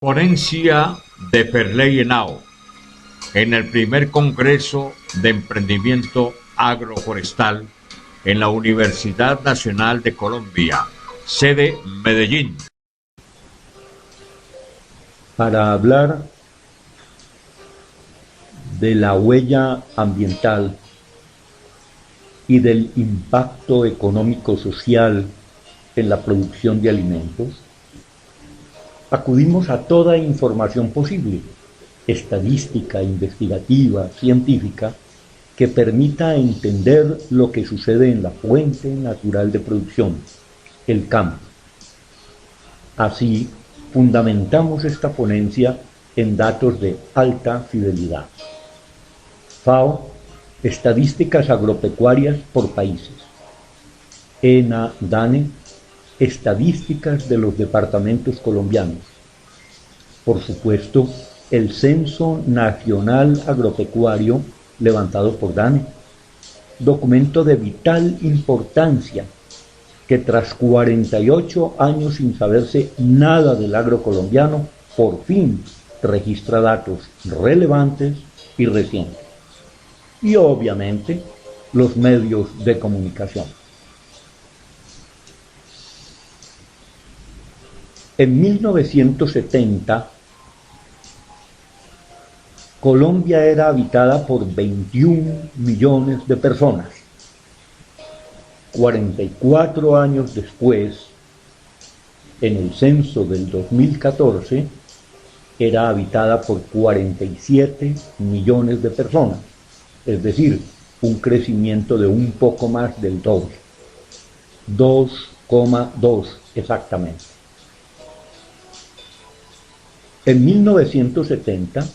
Ponencia de Perley Henao en el primer Congreso de Emprendimiento Agroforestal en la Universidad Nacional de Colombia, sede Medellín. Para hablar de la huella ambiental y del impacto económico-social en la producción de alimentos, acudimos a toda información posible, estadística, investigativa, científica, que permita entender lo que sucede en la fuente natural de producción, el campo. Así, fundamentamos esta ponencia en datos de alta fidelidad. FAO, estadísticas agropecuarias por países. ENA-DANE, estadísticas de los departamentos colombianos. Por supuesto, el Censo Nacional Agropecuario levantado por DANE, documento de vital importancia que tras 48 años sin saberse nada del agro colombiano, por fin registra datos relevantes y recientes. Y obviamente los medios de comunicación. En 1970, Colombia era habitada por 21 millones de personas. 44 años después, en el censo del 2014, era habitada por 47 millones de personas, es decir, un crecimiento de un poco más del doble, 2,2 exactamente. En 1970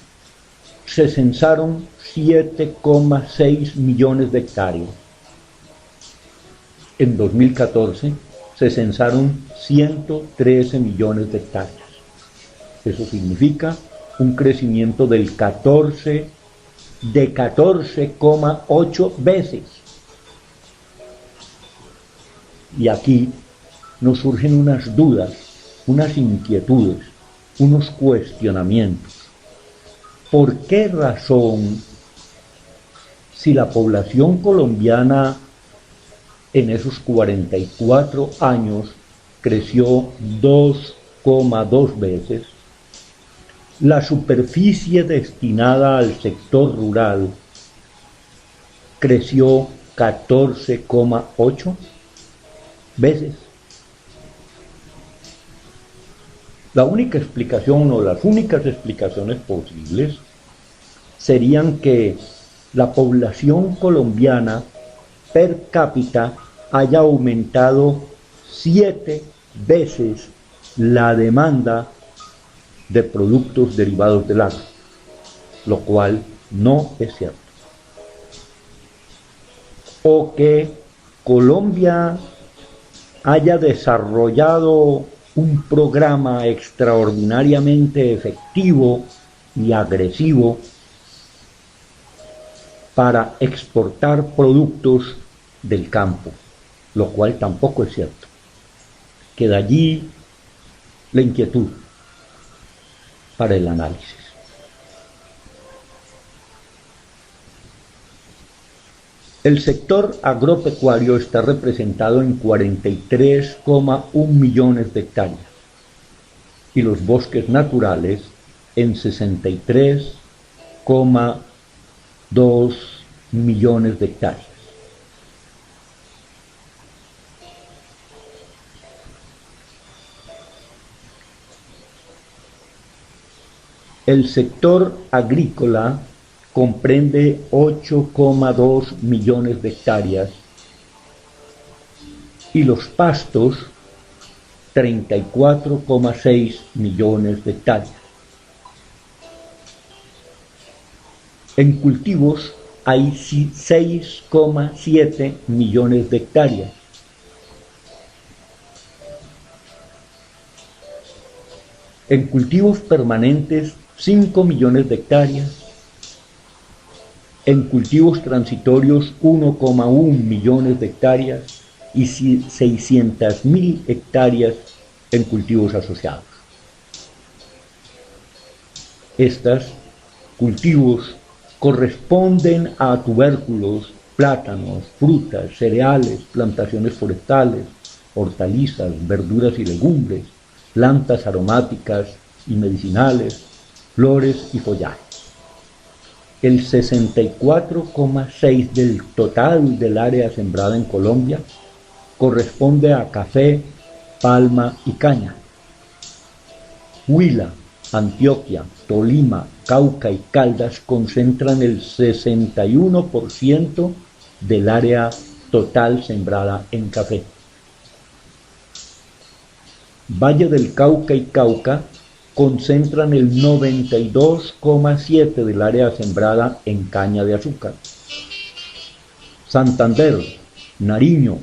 se censaron 7,6 millones de hectáreas. En 2014 se censaron 113 millones de hectáreas. Eso significa un crecimiento de 14,8 veces. Y aquí nos surgen unas dudas, unas inquietudes, unos cuestionamientos. ¿Por qué razón, si la población colombiana en esos 44 años creció 2,2 veces, la superficie destinada al sector rural creció 14,8 veces? La única explicación o las únicas explicaciones posibles serían que la población colombiana per cápita haya aumentado 7 veces la demanda de productos derivados del agro, lo cual no es cierto. O que Colombia haya desarrollado un programa extraordinariamente efectivo y agresivo para exportar productos del campo, lo cual tampoco es cierto. Queda allí la inquietud para el análisis. El sector agropecuario está representado en 43,1 millones de hectáreas y los bosques naturales en 63,2 millones de hectáreas. El sector agrícola comprende 8,2 millones de hectáreas y los pastos 34,6 millones de hectáreas. En cultivos hay 6,7 millones de hectáreas. En cultivos permanentes 5 millones de hectáreas. En cultivos transitorios 1,1 millones de hectáreas y 600.000 hectáreas en cultivos asociados. Estos cultivos corresponden a tubérculos, plátanos, frutas, cereales, plantaciones forestales, hortalizas, verduras y legumbres, plantas aromáticas y medicinales, flores y follajes. El 64,6% del total del área sembrada en Colombia corresponde a café, palma y caña. Huila, Antioquia, Tolima, Cauca y Caldas concentran el 61% del área total sembrada en café. Valle del Cauca y Cauca concentran el 92,7% del área sembrada en caña de azúcar. Santander, Nariño,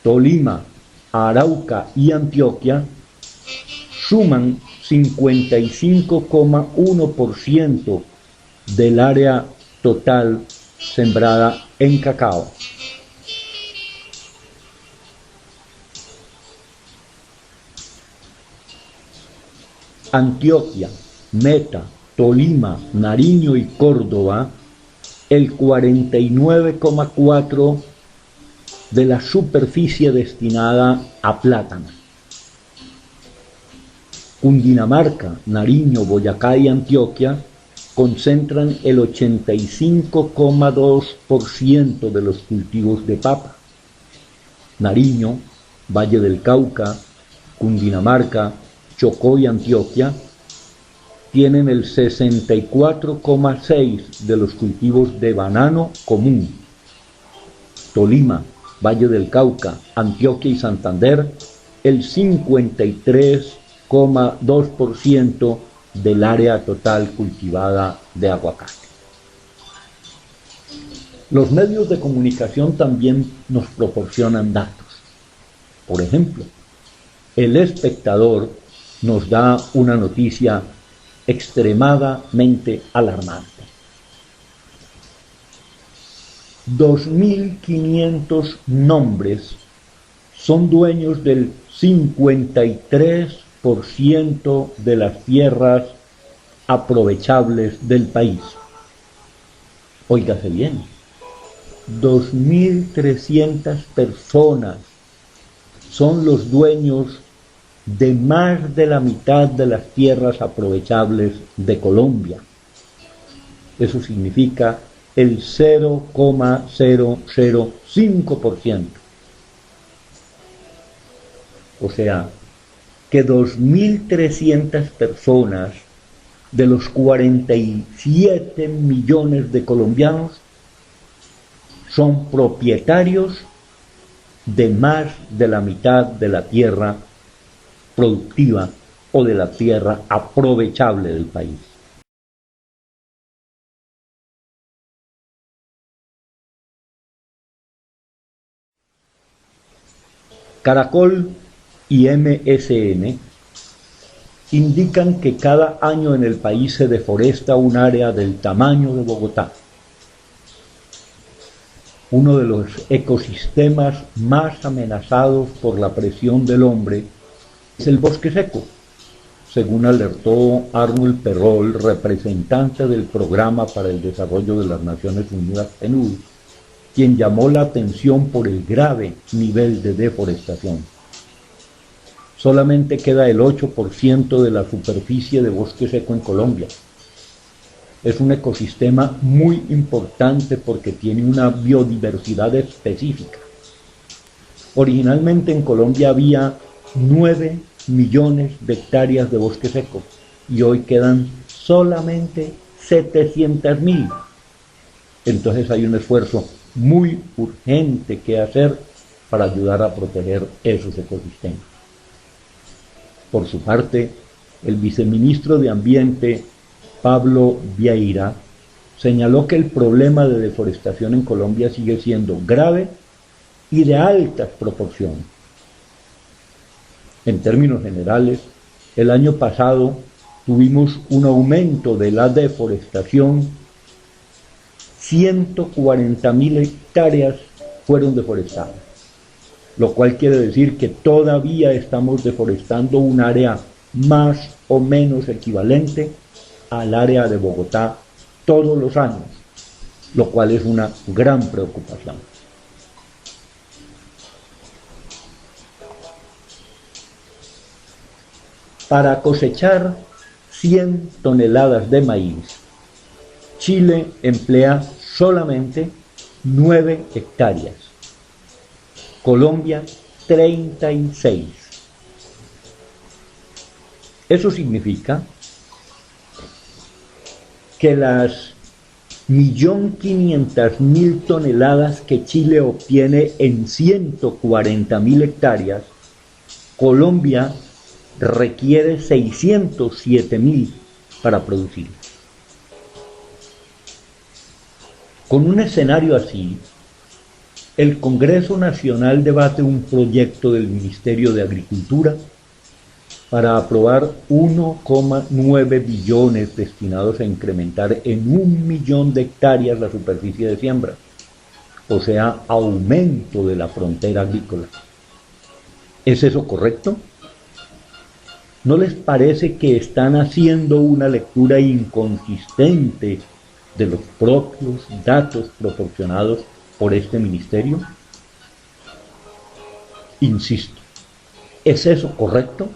Tolima, Arauca y Antioquia suman 55,1% del área total sembrada en cacao. Antioquia, Meta, Tolima, Nariño y Córdoba, el 49,4% de la superficie destinada a plátano. Cundinamarca, Nariño, Boyacá y Antioquia concentran el 85,2% de los cultivos de papa. Nariño, Valle del Cauca, Cundinamarca, Chocó y Antioquia tienen el 64,6% de los cultivos de banano común. Tolima, Valle del Cauca, Antioquia y Santander, el 53,2% del área total cultivada de aguacate. Los medios de comunicación también nos proporcionan datos. Por ejemplo, El Espectador nos da una noticia extremadamente alarmante. 2.500 nombres son dueños del 53% de las tierras aprovechables del país. Óigase bien, 2.300 personas son los dueños de más de la mitad de las tierras aprovechables de Colombia. Eso significa el 0,005%. O sea, que 2.300 personas de los 47 millones de colombianos son propietarios de más de la mitad de la tierra productiva o de la tierra aprovechable del país. Caracol y MSN indican que cada año en el país se deforesta un área del tamaño de Bogotá. Uno de los ecosistemas más amenazados por la presión del hombre es el bosque seco, según alertó Arnold Perrol, representante del Programa para el Desarrollo de las Naciones Unidas, PNUD, quien llamó la atención por el grave nivel de deforestación. Solamente queda el 8% de la superficie de bosque seco en Colombia. Es un ecosistema muy importante porque tiene una biodiversidad específica. Originalmente en Colombia había 9 millones de hectáreas de bosque seco y hoy quedan solamente 700.000. Entonces hay un esfuerzo muy urgente que hacer para ayudar a proteger esos ecosistemas. Por su parte, el viceministro de Ambiente, Pablo Vieira, señaló que el problema de deforestación en Colombia sigue siendo grave y de altas proporciones. En términos generales, el año pasado tuvimos un aumento de la deforestación. 140.000 hectáreas fueron deforestadas, lo cual quiere decir que todavía estamos deforestando un área más o menos equivalente al área de Bogotá todos los años, lo cual es una gran preocupación. Para cosechar 100 toneladas de maíz, Chile emplea solamente 9 hectáreas, Colombia 36. Eso significa que las 1.500.000 toneladas que Chile obtiene en 140.000 hectáreas, Colombia requiere 607.000 para producir. Con un escenario así, el Congreso Nacional debate un proyecto del Ministerio de Agricultura para aprobar 1,9 billones destinados a incrementar en 1.000.000 de hectáreas la superficie de siembra, o sea, aumento de la frontera agrícola. ¿Es eso correcto? ¿No les parece que están haciendo una lectura inconsistente de los propios datos proporcionados por este ministerio? Insisto, ¿es eso correcto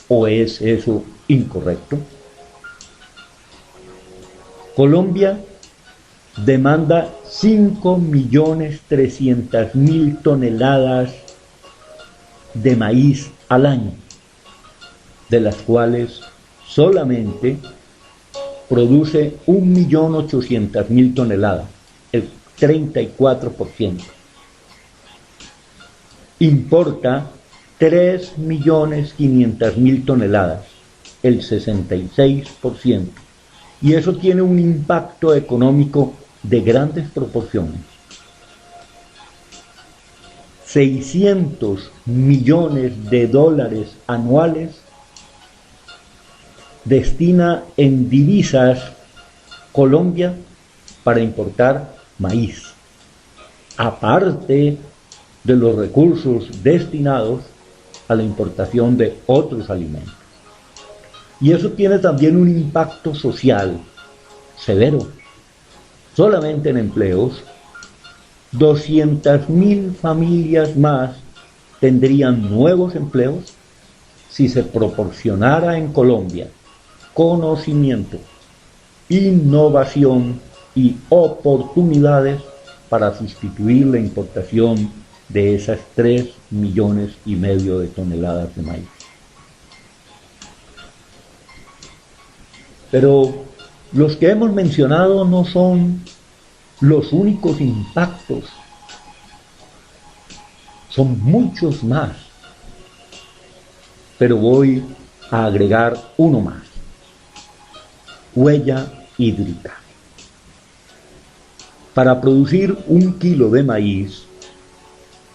o es eso incorrecto? Colombia demanda 5.300.000 toneladas de maíz al año, de las cuales solamente produce 1.800.000 toneladas, el 34%. Importa 3.500.000 toneladas, el 66%. Y eso tiene un impacto económico de grandes proporciones. 600 millones de dólares anuales destina en divisas Colombia para importar maíz, aparte de los recursos destinados a la importación de otros alimentos. Y eso tiene también un impacto social severo. Solamente en empleos, 200.000 familias más tendrían nuevos empleos si se proporcionara en Colombia conocimiento, innovación y oportunidades para sustituir la importación de esas 3,5 millones de toneladas de maíz. Pero los que hemos mencionado no son los únicos impactos, son muchos más, pero voy a agregar uno más: huella hídrica. Para producir 1 kilo de maíz,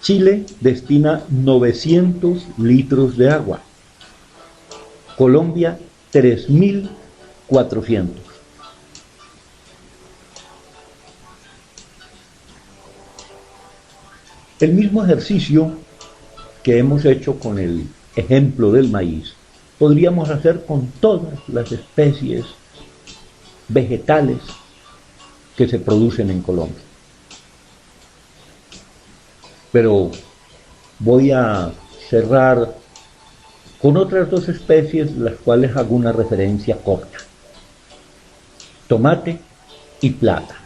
Chile destina 900 litros de agua, Colombia 3.400. El mismo ejercicio que hemos hecho con el ejemplo del maíz, podríamos hacer con todas las especies vegetales que se producen en Colombia. Pero voy a cerrar con otras dos especies, las cuales hago una referencia corta: tomate y plátano.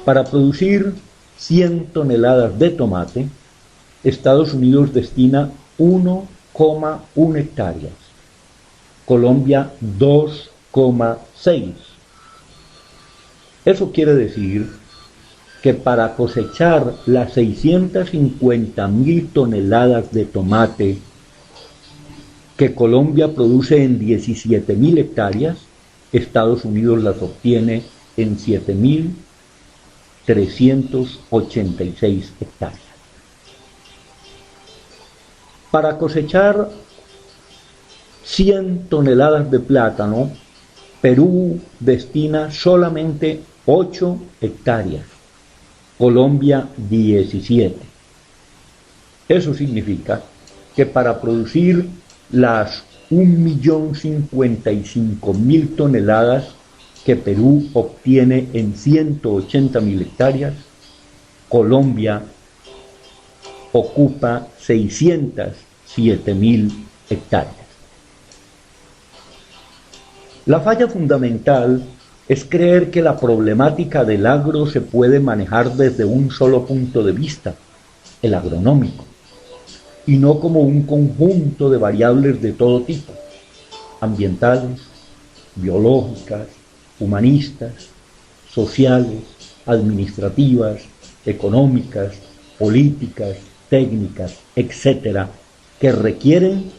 Para producir 100 toneladas de tomate, Estados Unidos destina 1,1 hectáreas, Colombia 2,6. Eso quiere decir que para cosechar las 650.000 toneladas de tomate que Colombia produce en 17.000 hectáreas, Estados Unidos las obtiene en 7.386 hectáreas. Para cosechar 100 toneladas de plátano, Perú destina solamente 8 hectáreas, Colombia 17. Eso significa que para producir las 1.055.000 toneladas que Perú obtiene en 180.000 hectáreas, Colombia ocupa 607.000 hectáreas. La falla fundamental es creer que la problemática del agro se puede manejar desde un solo punto de vista, el agronómico, y no como un conjunto de variables de todo tipo, ambientales, biológicas, humanistas, sociales, administrativas, económicas, políticas, técnicas, etcétera, que requieren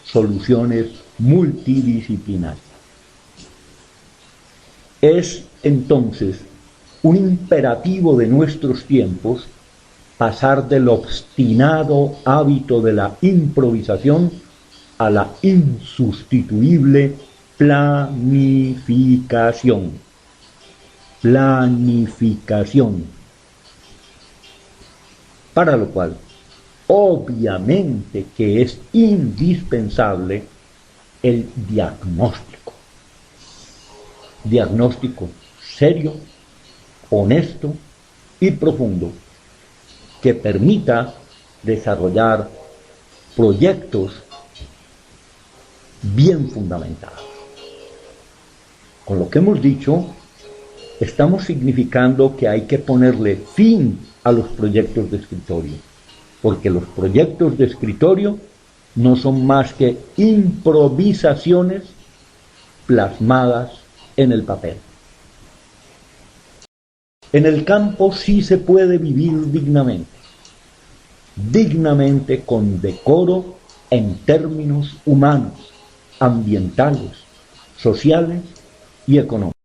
soluciones multidisciplinarias. Es entonces un imperativo de nuestros tiempos pasar del obstinado hábito de la improvisación a la insustituible planificación. Planificación. Para lo cual, obviamente que es indispensable el diagnóstico. Diagnóstico serio, honesto y profundo, que permita desarrollar proyectos bien fundamentados. Con lo que hemos dicho, estamos significando que hay que ponerle fin a los proyectos de escritorio, porque los proyectos de escritorio no son más que improvisaciones plasmadas en el papel. En el campo sí se puede vivir dignamente con decoro en términos humanos, ambientales, sociales y económicos.